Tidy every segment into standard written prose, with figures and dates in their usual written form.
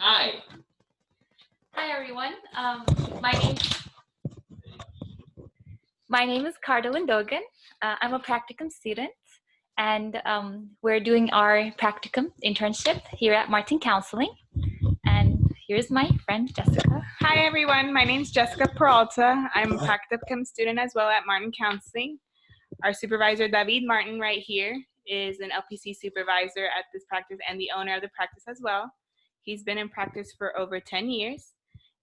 Hi. Hi everyone. My name is Cardo Windogan. I'm a practicum student, and we're doing our practicum internship here at Martin Counseling. And here's my friend Jessica. Hi everyone, my name is Jessica Peralta. I'm a practicum student as well at Martin Counseling. Our supervisor, David Martin, right here, is an LPC supervisor at this practice and the owner of the practice as well. He's been in practice for over 10 years.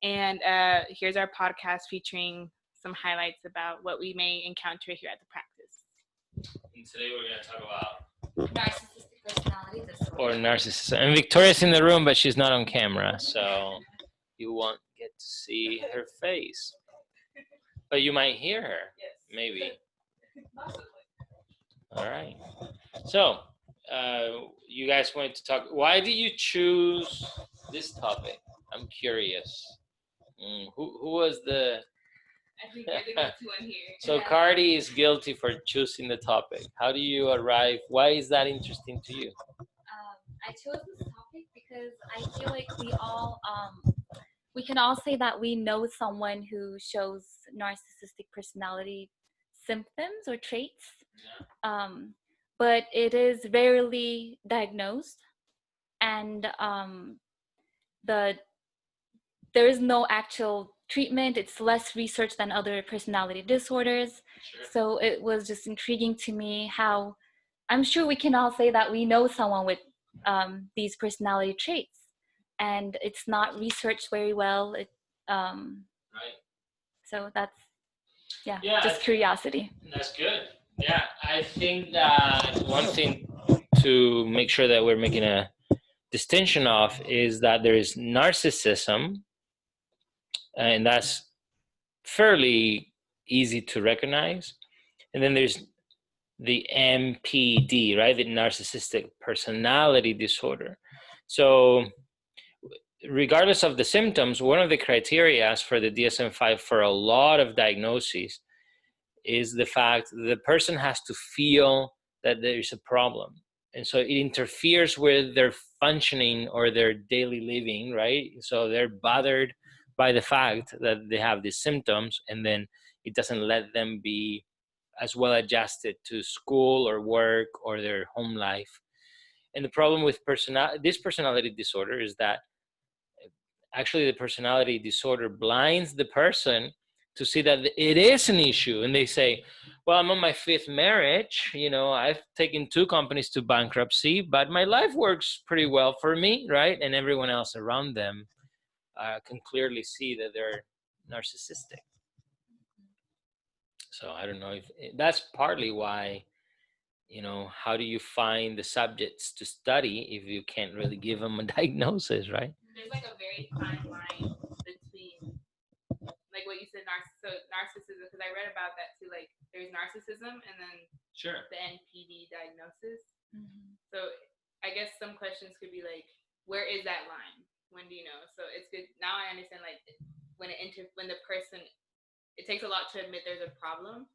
And here's our podcast featuring some highlights about what we may encounter here at the practice. And today we're going to talk about Narcissistic personality disorder. or narcissism. And Victoria's in the room, but she's not on camera, so you won't get to see her face. But you might hear her, maybe. All right. So, you guys wanted to talk. Why did you choose this topic? I'm curious. Who was the... I think you're the go-to one here. So Cardi is guilty for choosing the topic. How do you arrive? Why is that interesting to you? I chose this topic because I feel like we can all say that we know someone who shows narcissistic personality symptoms or traits, but it is rarely diagnosed, and there is no actual treatment. It's less research than other personality disorders. Sure. So it was just intriguing to me how I'm sure we can all say that we know someone with these personality traits, and it's not researched very well. Right. So that's Yeah, just curiosity. That's good. Yeah, I think that one thing to make sure that we're making a distinction of is that there is narcissism, and that's fairly easy to recognize. And then there's the NPD, right? The narcissistic personality disorder. So regardless of the symptoms, one of the criteria for the DSM-5 for a lot of diagnoses is the fact that the person has to feel that there is a problem. And so it interferes with their functioning or their daily living, right? So they're bothered by the fact that they have these symptoms, and then it doesn't let them be as well adjusted to school or work or their home life. And the problem with this personality disorder is that actually the personality disorder blinds the person to see that it is an issue. And they say, well, I'm on my 5th marriage, I've taken 2 companies to bankruptcy, but my life works pretty well for me, right? And everyone else around them can clearly see that they're narcissistic. So I don't know if that's partly why, how do you find the subjects to study if you can't really give them a diagnosis, right? There's like a very fine line between, like what you said, narcissism, because I read about that too. Like there's narcissism and then the NPD diagnosis. Mm-hmm. So I guess some questions could be like, where is that line? When do you know? So it's good. Now I understand, like when the person, it takes a lot to admit there's a problem.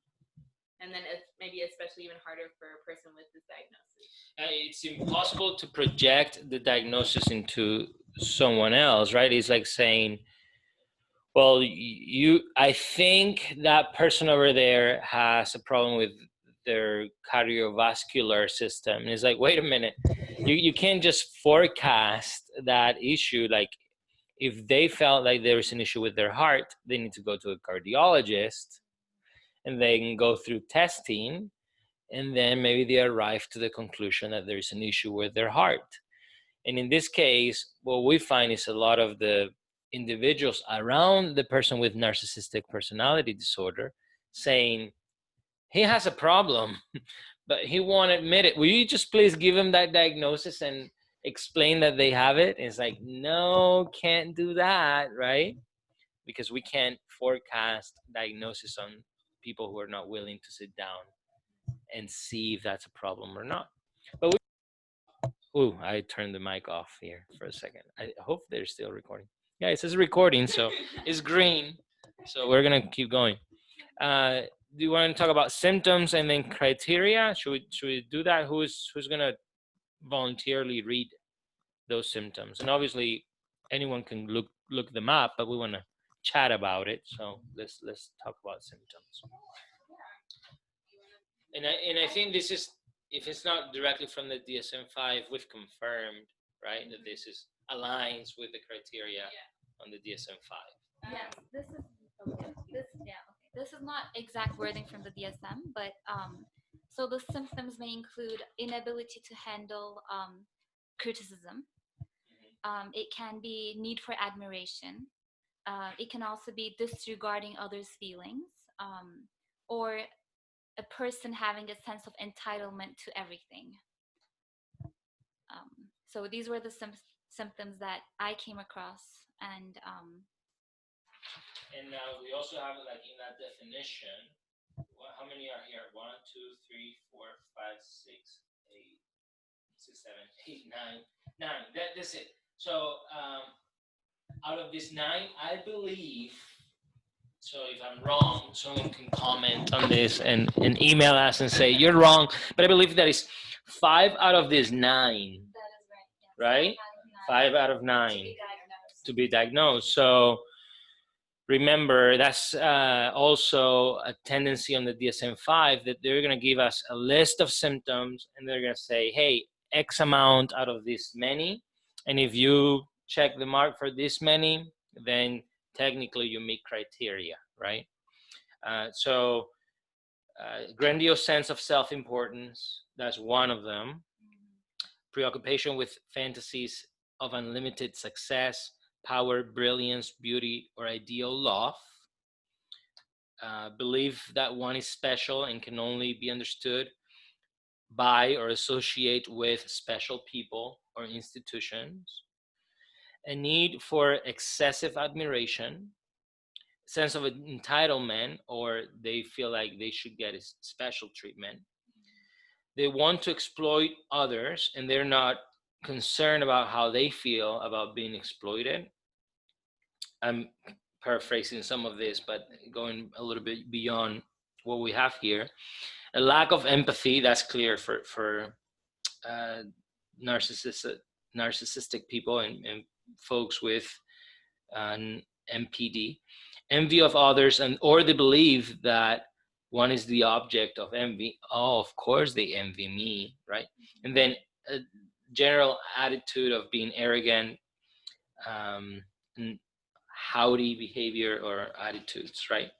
And then it's maybe especially even harder for a person with this diagnosis. It's impossible to project the diagnosis into someone else, right? It's like saying, well, I think that person over there has a problem with their cardiovascular system. And it's like, wait a minute, you can't just forecast that issue. Like if they felt like there is an issue with their heart, they need to go to a cardiologist, and they can go through testing, and then maybe they arrive to the conclusion that there's an issue with their heart. And in this case, what we find is a lot of the individuals around the person with narcissistic personality disorder saying, he has a problem, but he won't admit it. Will you just please give him that diagnosis and explain that they have it? And it's like, no, can't do that, right? Because we can't forecast diagnosis on people who are not willing to sit down and see if that's a problem or not. But I turned the mic off here for a second. I hope they're still recording. Yeah, it says recording, so it's green. So we're gonna keep going. Do you want to talk about symptoms and then criteria? Should we do that? Who's gonna voluntarily read those symptoms? And obviously, anyone can look them up, but we want to chat about it. So let's talk about symptoms. And I think this is, if it's not directly from the DSM-5, we've confirmed, right, that this is aligns with the criteria on the DSM-5. Yes, this is okay. This is not exact wording from the DSM, but so the symptoms may include inability to handle criticism. It can be need for admiration. It can also be disregarding others' feelings, or a person having a sense of entitlement to everything. So these were the symptoms that I came across, and now we also have, like, in that definition, how many are here? 1, 2, 3, 4, 5, 6, 8, 6, 7, 8, 9. That's it. So out of these 9, I believe, so if I'm wrong, someone can comment on this and email us and say you're wrong, but I believe that is 5 out of these 9. That is right. Yes. Right? 5 out of 9 to be diagnosed. So remember, that's also a tendency on the DSM-5, that they're going to give us a list of symptoms and they're going to say, hey, X amount out of this many, and if you check the mark for this many, then technically you meet criteria, right? So grandiose sense of self-importance, that's one of them. Preoccupation with fantasies of unlimited success, power, brilliance, beauty, or ideal love. Believe that one is special and can only be understood by or associate with special people or institutions. A need for excessive admiration, sense of entitlement, or they feel like they should get a special treatment. They want to exploit others and they're not concerned about how they feel about being exploited. I'm paraphrasing some of this, but going a little bit beyond what we have here. A lack of empathy, that's clear for narcissistic people and folks with an MPD. Envy of others, or they believe that one is the object of envy. Oh, of course they envy me, right? And then a general attitude of being arrogant, and haughty behavior or attitudes, right?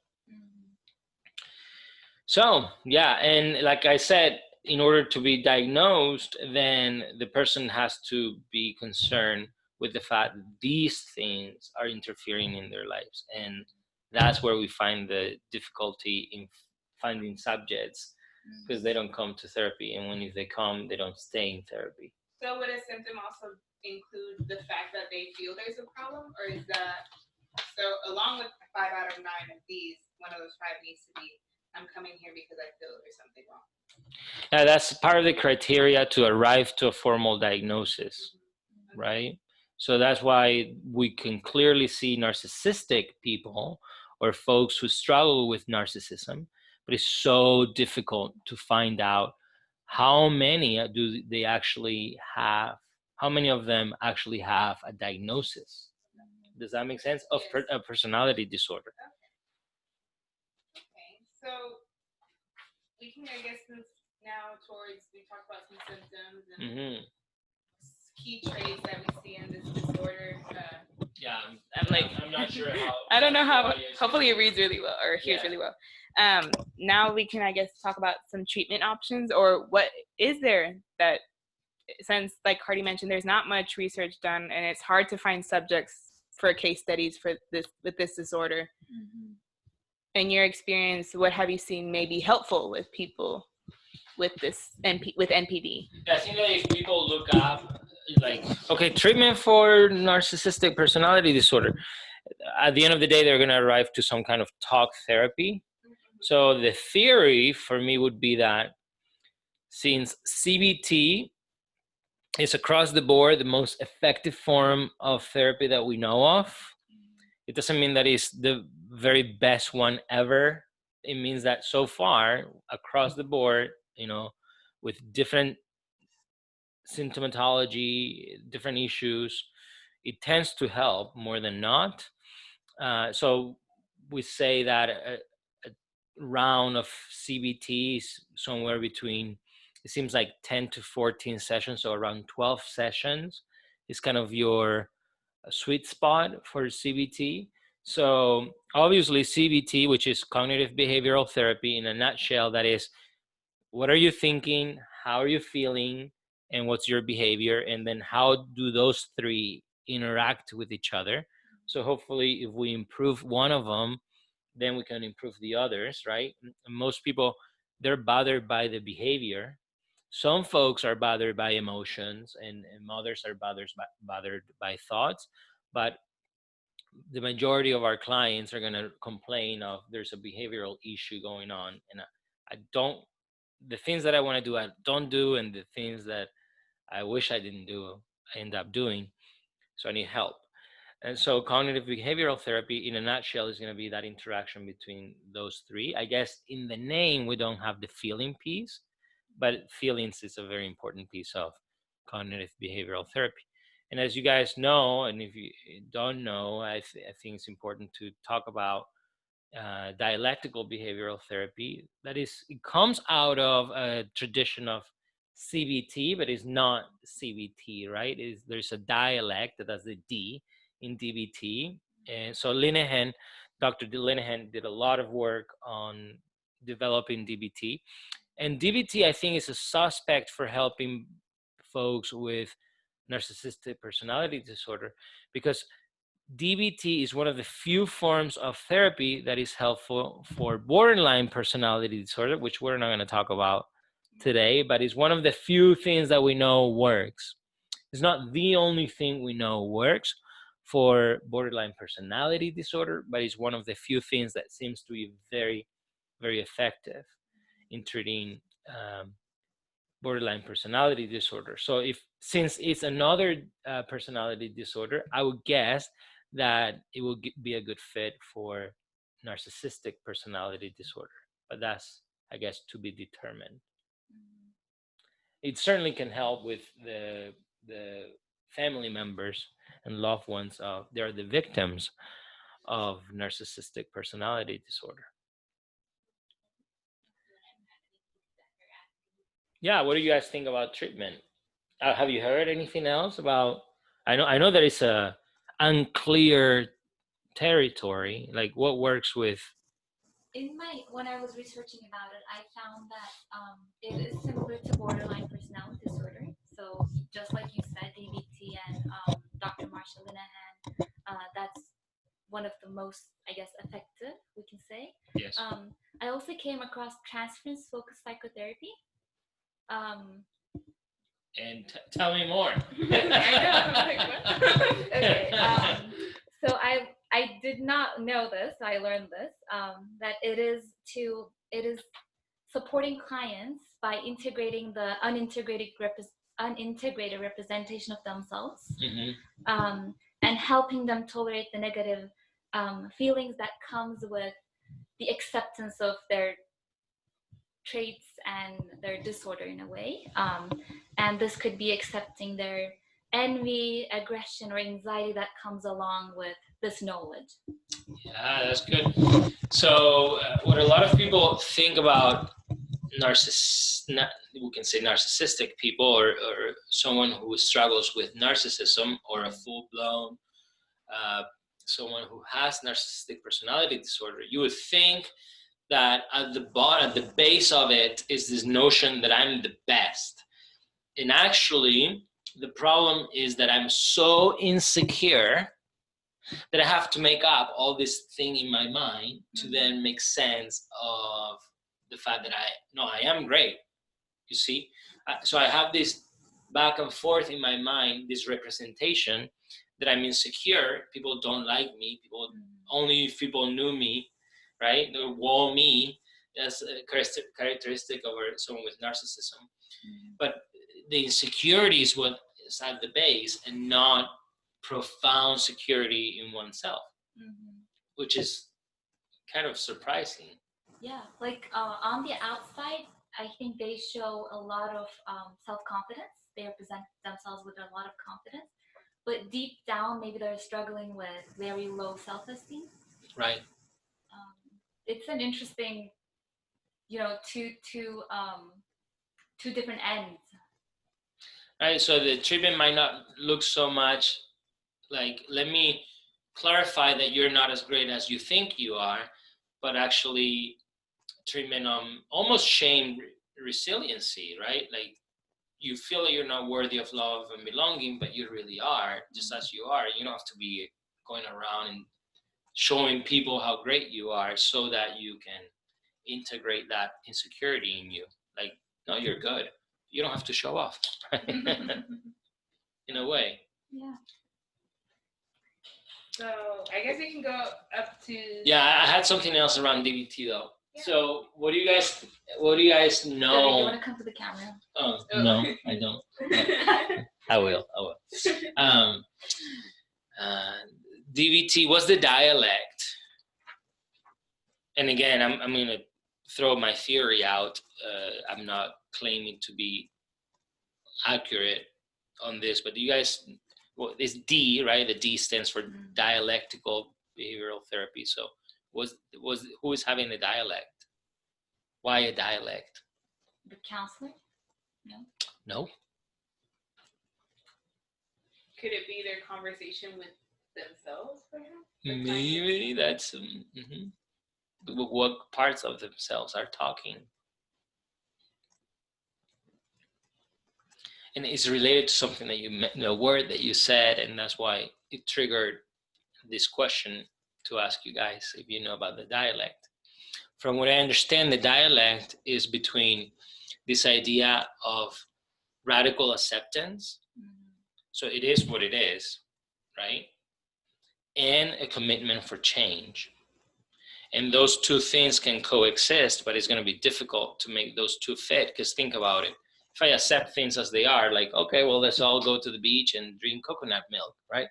So yeah, and like I said, in order to be diagnosed, then the person has to be concerned with the fact that these things are interfering in their lives, and that's where we find the difficulty in finding subjects, because they don't come to therapy, and if they come, they don't stay in therapy. So would a symptom also include the fact that they feel there's a problem, or is that, so along with 5 out of 9 of these, one of those 5 needs to be, I'm coming here because I feel there's something wrong? Yeah, that's part of the criteria to arrive to a formal diagnosis, right? So that's why we can clearly see narcissistic people or folks who struggle with narcissism, but it's so difficult to find out how many do they actually have, how many of them actually have a diagnosis. Does that make sense? Of a personality disorder. Okay, so we can, I guess, move now towards, we talked about some symptoms and key traits that we see in this disorder. Yeah, I'm not sure how. I don't know how. Hopefully, it reads really well or hears really well. Now we can, I guess, talk about some treatment options, or what is there that, since, like Cardi mentioned, there's not much research done, and it's hard to find subjects for case studies for this with this disorder. In your experience, what have you seen may be helpful with people with this with NPD? Yeah, I think that if people look up, like, okay, treatment for narcissistic personality disorder, at the end of the day, they're going to arrive to some kind of talk therapy. So the theory for me would be that since CBT is across the board the most effective form of therapy that we know of, it doesn't mean that it's the very best one ever. It means that so far, across the board, with different symptomatology, different issues, it tends to help more than not. So we say that a round of CBT is somewhere between, it seems like 10 to 14 sessions, so around 12 sessions is kind of your sweet spot for CBT. So obviously CBT, which is cognitive behavioral therapy in a nutshell, that is, what are you thinking, how are you feeling, and what's your behavior, and then how do those three interact with each other. So hopefully if we improve one of them, then we can improve the others, right? Most people, they're bothered by the behavior. Some folks are bothered by emotions, and others are bothered by thoughts. But the majority of our clients are going to complain of there's a behavioral issue going on, and I don't, the things that I want to do, I don't do, and the things that I wish I didn't do, I end up doing. So I need help. And so cognitive behavioral therapy in a nutshell is going to be that interaction between those three. I guess in the name, we don't have the feeling piece, but feelings is a very important piece of cognitive behavioral therapy. And as you guys know, and if you don't know, I think it's important to talk about dialectical behavioral therapy. That is, it comes out of a tradition of CBT, but it's not CBT, right? There's a dialect that has the D in DBT. And so Linehan, Dr. Linehan did a lot of work on developing DBT. And DBT, I think, is a suspect for helping folks with narcissistic personality disorder, because DBT is one of the few forms of therapy that is helpful for borderline personality disorder, which we're not going to talk about today, but it's one of the few things that we know works. It's not the only thing we know works for borderline personality disorder, but it's one of the few things that seems to be very, very effective in treating borderline personality disorder. So since it's another personality disorder, I would guess that it will be a good fit for narcissistic personality disorder, but that's, I guess, to be determined. It certainly can help with the family members and loved ones of, they're the victims of narcissistic personality disorder. Yeah, what do you guys think about treatment? Have you heard anything else about? I know there is a unclear territory. Like, what works with? When I was researching about it, I found that it is similar to borderline personality disorder. So just like you said, DBT and Dr. Marsha Linehan, that's one of the most, I guess, effective, we can say. Yes. I also came across transference focused psychotherapy. And tell me more. Okay. So I did not know this. I learned this, that it is supporting clients by integrating the unintegrated representation of themselves, and helping them tolerate the negative feelings that comes with the acceptance of their traits and their disorder in a way. And this could be accepting their envy, aggression, or anxiety that comes along with this knowledge. Yeah, that's good. So what a lot of people think about we can say narcissistic people, or someone who struggles with narcissism, or a full-blown someone who has narcissistic personality disorder, you would think that at the base of it is this notion that I'm the best. And actually, the problem is that I'm so insecure that I have to make up all this thing in my mind to then make sense of the fact that I am great, you see? So I have this back and forth in my mind, this representation that I'm insecure, people don't like me, only if people knew me, right? They wall me. That's a characteristic of someone with narcissism. But the insecurity is what is at the base, and not profound security in oneself, which is kind of surprising. Yeah, like on the outside, I think they show a lot of self-confidence. They represent themselves with a lot of confidence. but deep down maybe they're struggling with very low self-esteem. Right. It's an interesting, two different ends. Right. So the treatment might not look so much like, let me clarify that you're not as great as you think you are, but actually treatment almost shame resiliency, right? Like, you feel that you're not worthy of love and belonging, but you really are, just as you are. You don't have to be going around and showing people how great you are so that you can integrate that insecurity in you. Like, no, you're good. You don't have to show off. In a way. Yeah. So I guess we can go up to. Yeah, I had something else around DBT though. Yeah. So what do you guys know? Do you want to come to the camera? Oh, no, I don't. I will. DBT, what's the dialect? And again, I'm going to throw my theory out. I'm not claiming to be accurate on this, but do you guys, well, this D, right? The D stands for dialectical behavioral therapy. So who is having a dialect? Why a dialect? The counselor? No. Could it be their conversation with themselves, perhaps? Maybe that's what parts of themselves are talking. And it's related to something that a word that you said, and that's why it triggered this question to ask you guys if you know about the dialect. From what I understand, the dialect is between this idea of radical acceptance. So it is what it is, right? And a commitment for change. And those two things can coexist, but it's going to be difficult to make those two fit, because think about it. If I accept things as they are, like, okay, well, let's all go to the beach and drink coconut milk, right?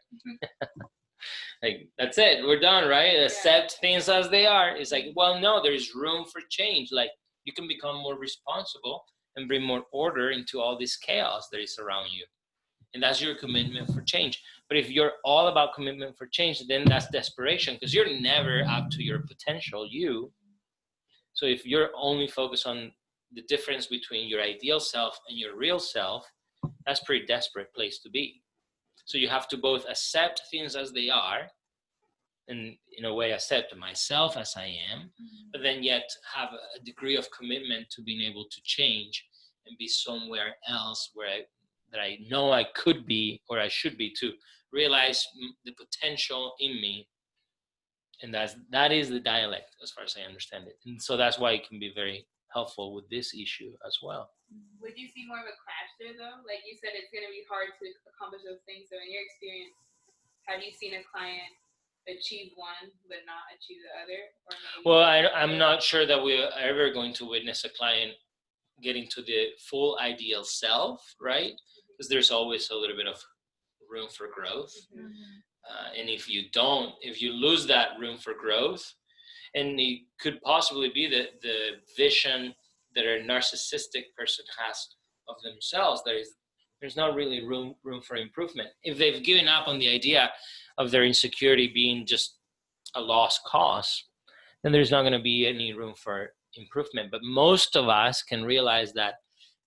Like, that's it, we're done, right? Accept things as they are. It's like, well, no, there's room for change. Like, you can become more responsible and bring more order into all this chaos that is around you. And that's your commitment for change. But if you're all about commitment for change, then that's desperation, because you're never up to your potential, you. So if you're only focused on the difference between your ideal self and your real self, that's a pretty desperate place to be. So you have to both accept things as they are, and in a way accept myself as I am, but then yet have a degree of commitment to being able to change and be somewhere else that I know I could be, or I should be, to realize the potential in me. And that is the dialect, as far as I understand it. And so that's why it can be very helpful with this issue as well. Would you see more of a clash there, though? Like you said, it's going to be hard to accomplish those things. So in your experience, have you seen a client achieve one but not achieve the other? Or well, I'm not sure that we're ever going to witness a client getting to the full ideal self, right? Because there's always a little bit of room for growth. And if you lose that room for growth, and it could possibly be the vision that a narcissistic person has of themselves, there's not really room for improvement. If they've given up on the idea of their insecurity being just a lost cause, then there's not going to be any room for improvement. But most of us can realize that,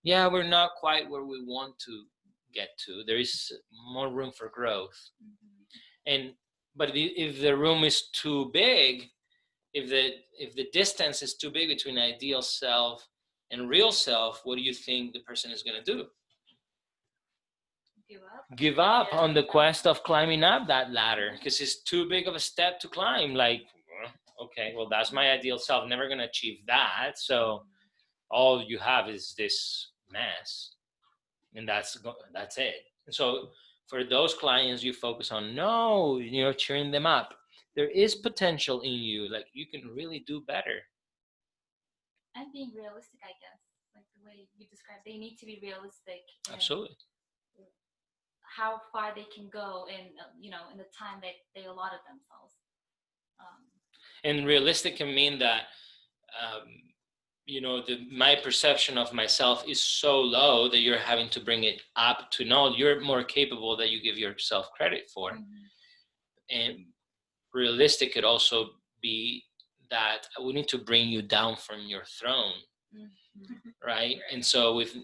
yeah, we're not quite where we want to get to. There is more room for growth. But if the room is too big, if the distance is too big between ideal self and real self, what do you think the person is going to do? Give up on the quest of climbing up that ladder, because it's too big of a step to climb. Like, okay, well, that's my ideal self, never going to achieve that. So all you have is this mess, and that's it. And so for those clients, you focus on, cheering them up. There is potential in you. Like, you can really do better. And being realistic, I guess, like the way you described, they need to be realistic. Absolutely. How far they can go in the time that they allotted themselves. And realistic can mean that my perception of myself is so low that you're having to bring it up to no, you're more capable than you give yourself credit for. And realistic could also be that we need to bring you down from your throne, right? And so with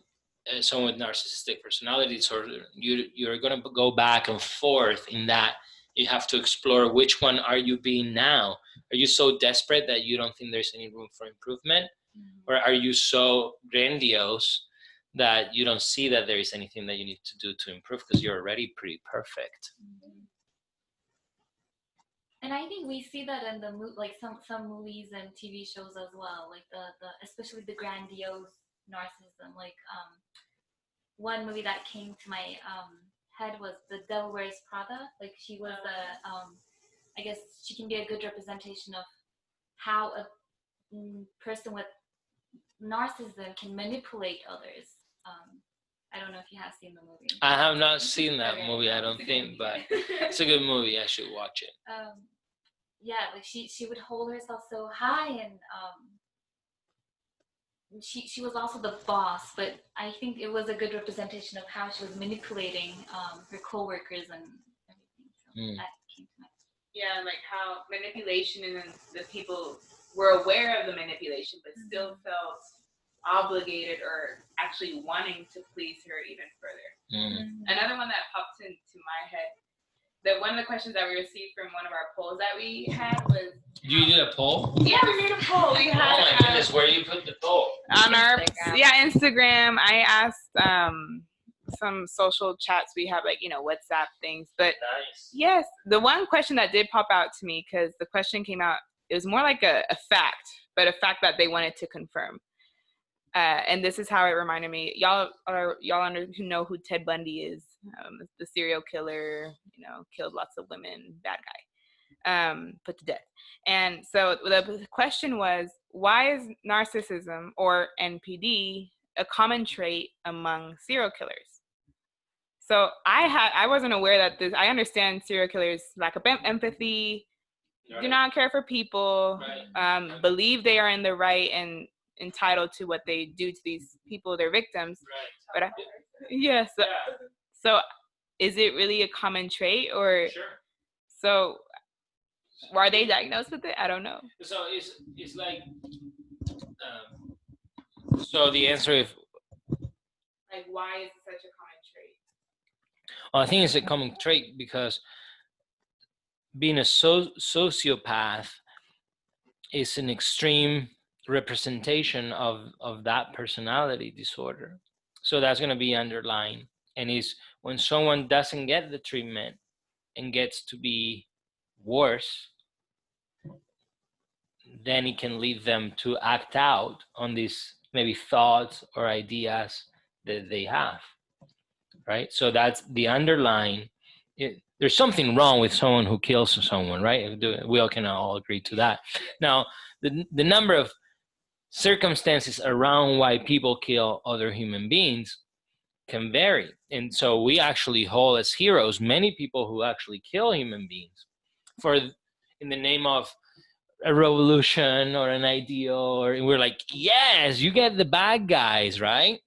someone with narcissistic personality disorder, you're going to go back and forth in that. You have to explore which one are you being now. Are you so desperate that you don't think there's any room for improvement? Or are you so grandiose that you don't see that there is anything that you need to do to improve because you're already pretty perfect? And I think we see that in the like some movies and TV shows as well, like the especially the grandiose narcissism. Like one movie that came to my head was The Devil Wears Prada. Like she was the I guess she can be a good representation of how a person with narcissism can manipulate others. I don't know if you have seen the movie. I have not seen that movie, I don't think, but it's a good movie. I should watch it. Yeah, like she would hold herself so high, and she was also the boss. But I think it was a good representation of how she was manipulating her coworkers and everything. So that came to mind. Yeah, and like how manipulation, and then the people were aware of the manipulation, but still felt obligated or actually wanting to please her even further. Another one that popped into my head, that one of the questions that we received from one of our polls that we had was... You did a poll? Yeah, we made a poll. We had, oh my goodness, where do you put the poll? On our Instagram. I asked some social chats we have, like, WhatsApp things. But nice. Yes, the one question that did pop out to me, because the question came out, it was more like a fact, but a fact that they wanted to confirm. And this is how it reminded me. Y'all who know who Ted Bundy is, the serial killer, killed lots of women, bad guy, put to death. And so the question was, why is narcissism, or NPD, a common trait among serial killers? So I wasn't aware that this. I understand serial killers lack of empathy, do not care for people, believe they are in the right and entitled to what they do to these people, their victims. But so is it really a common trait, or so are they diagnosed with it? I don't know. So it's like so the answer is, like, why is it such a common trait? Well, I think it's a common trait because being a sociopath is an extreme representation of that personality disorder. So that's going to be underlying. And is when someone doesn't get the treatment and gets to be worse, then it can lead them to act out on these maybe thoughts or ideas that they have, right? So that's the underlying. There's something wrong with someone who kills someone, right? We all can all agree to that. Now, the number of circumstances around why people kill other human beings can vary. And so we actually hold as heroes many people who actually kill human beings in the name of a revolution or an ideal, or we're like, yes, you get the bad guys, right?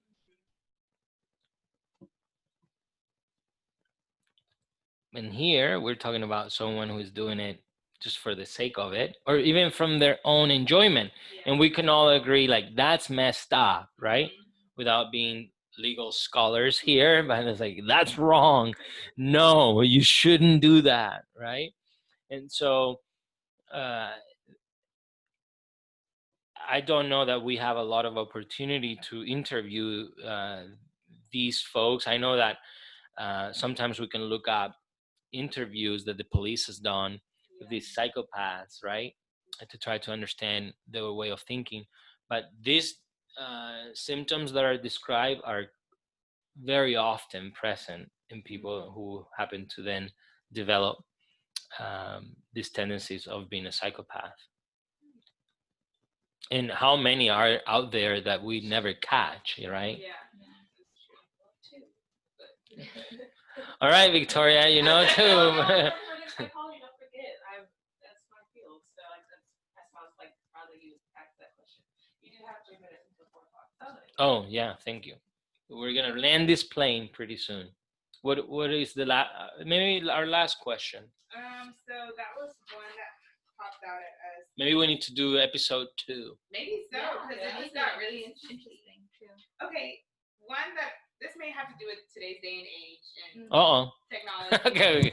And here we're talking about someone who's doing it just for the sake of it, or even from their own enjoyment. And we can all agree, like, that's messed up, right? Without being legal scholars here, but it's like, that's wrong. No, you shouldn't do that, right? And so I don't know that we have a lot of opportunity to interview these folks. I know that sometimes we can look up interviews that the police has done with these psychopaths, right? To try to understand their way of thinking. But these symptoms that are described are very often present in people who happen to then develop these tendencies of being a psychopath. And how many are out there that we never catch, right? Yeah. All right, Victoria, too. Psychology, don't forget, that's my field. So that's why I was like, rather you ask that question. You do have 3 minutes. Oh yeah, thank you. We're gonna land this plane pretty soon. What is the maybe our last question? So that was one that popped out at us. Maybe we need to do episode 2. Maybe so, because it just got really interesting. True. Okay, one that this may have to do with today's day and age and technology. Okay.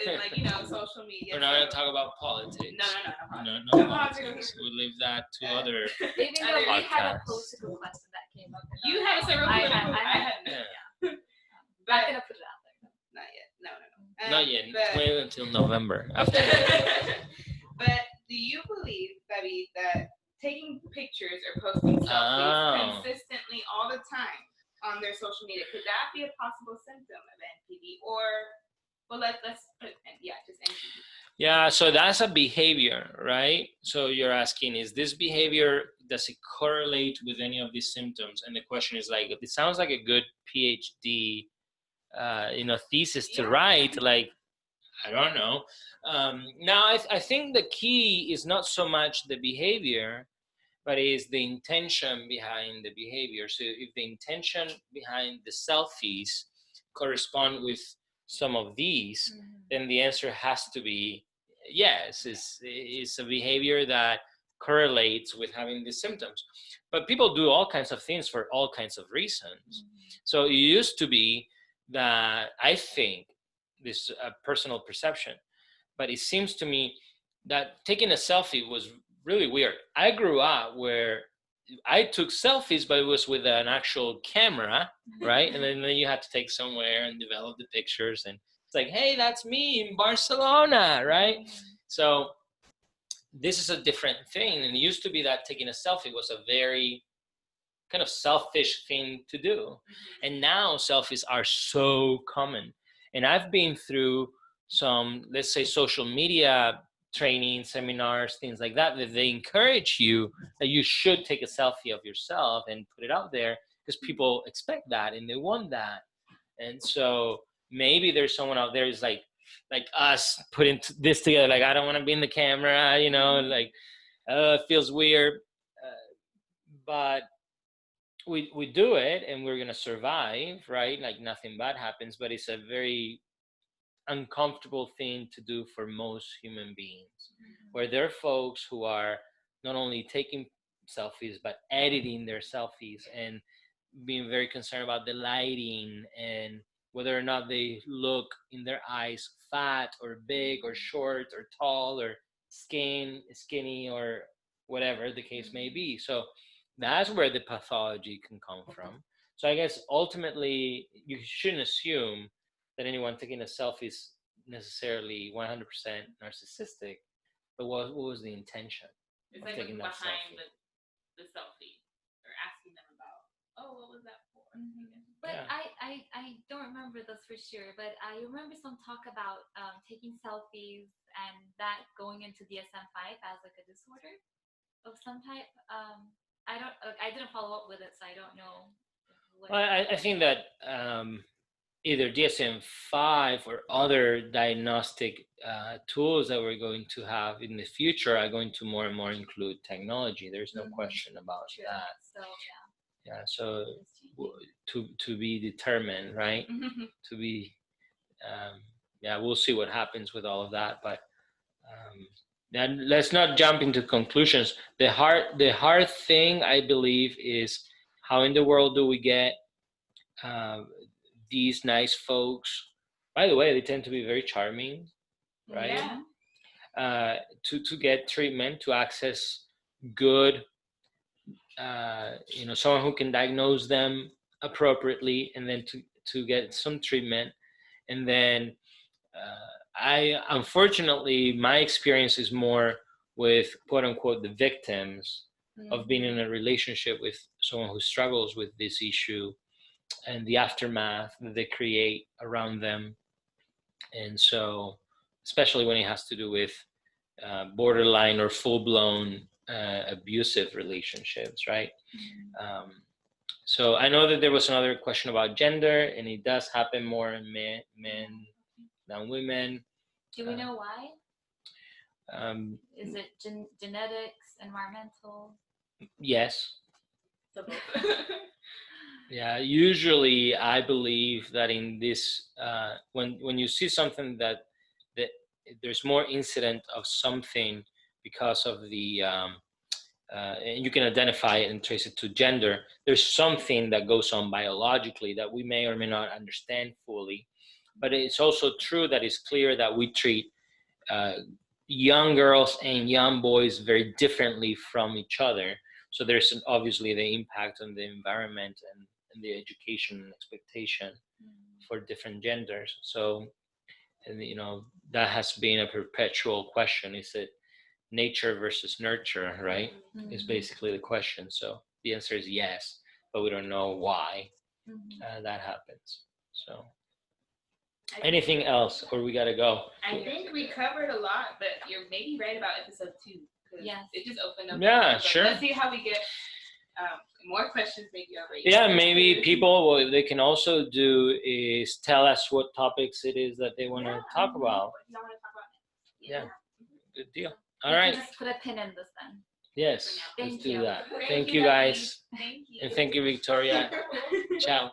And like, you know, social media. We're not gonna talk about politics. No politics. We leave that to other. Even though we had a political question that came up. You had a several political. I had. Yeah. Not gonna put it out there. Not yet. No. Not yet. Wait until November. After. But do you believe, David, that taking pictures or posting selfies consistently all the time on their social media, could that be a possible symptom of NPD? Or, well, let's put just NPD. Yeah, so that's a behavior, right? So you're asking, is this behavior, does it correlate with any of these symptoms? And the question is like, it sounds like a good PhD, thesis to write. Like, I don't know. Now, I think the key is not so much the behavior, but is the intention behind the behavior. So if the intention behind the selfies correspond with some of these, then the answer has to be yes. It's a behavior that correlates with having these symptoms. But people do all kinds of things for all kinds of reasons. So it used to be that, I think, this is a personal perception, but it seems to me that taking a selfie was really weird. I grew up where I took selfies, but it was with an actual camera, right? And then you had to take somewhere and develop the pictures. And it's like, hey, that's me in Barcelona, right? So this is a different thing. And it used to be that taking a selfie was a very kind of selfish thing to do. And now selfies are so common. And I've been through some, let's say, social media training, seminars, things like that, that they encourage you that you should take a selfie of yourself and put it out there because people expect that and they want that. And so maybe there's someone out there who's like us putting this together, like, I don't want to be in the camera, like, it feels weird. But we do it and we're going to survive, right? Like nothing bad happens, but it's a very uncomfortable thing to do for most human beings, where there are folks who are not only taking selfies but editing their selfies and being very concerned about the lighting and whether or not they look in their eyes fat or big or short or tall or skinny or whatever the case may be. So that's where the pathology can come from. So I guess ultimately you shouldn't assume that anyone taking a selfie is necessarily 100% narcissistic, but what was the intention of like taking that behind the selfie or asking them about, what was that for? But yeah. I don't remember this for sure, but I remember some talk about taking selfies and that going into DSM-5 as like a disorder of some type. I didn't follow up with it, so I don't know. Well, I think that either DSM-5 or other diagnostic tools that we're going to have in the future are going to more and more include technology. There's no question about that. So so to be determined, right? To be, we'll see what happens with all of that. But then let's not jump into conclusions. The hard thing, I believe, is how in the world do we get these nice folks? By the way, they tend to be very charming, right? Yeah. To get treatment, to access good, someone who can diagnose them appropriately, and then to get some treatment, and then. Unfortunately, my experience is more with quote unquote the victims of being in a relationship with someone who struggles with this issue and the aftermath that they create around them. And so, especially when it has to do with borderline or full-blown abusive relationships, right? So I know that there was another question about gender, and it does happen more in men than women. Do we know why? Is it genetics, environmental? Yes. Yeah, usually I believe that in this, when you see something that there's more incident of something because of the and you can identify it and trace it to gender. There's something that goes on biologically that we may or may not understand fully, but it's also true that it's clear that we treat uh, young girls and young boys very differently from each other. So there's obviously the impact on the environment and the education and expectation for different genders. So, and that has been a perpetual question. Is it nature versus nurture, right? Is basically the question. So the answer is yes, but we don't know why that happens. So anything else, or we gotta go? I think we covered a lot, but you're maybe right about episode 2. Yes. It just opened up. Yeah, sure. Let's see how we get more questions maybe already. Yeah, maybe people, what they can also do is tell us what topics it is that they want to talk about. Yeah, good deal. All right. Just put a pin in this then. Yes, let's Thank do you. that. Thank Thank you, you guys. Thank you. And thank you, Victoria. Ciao.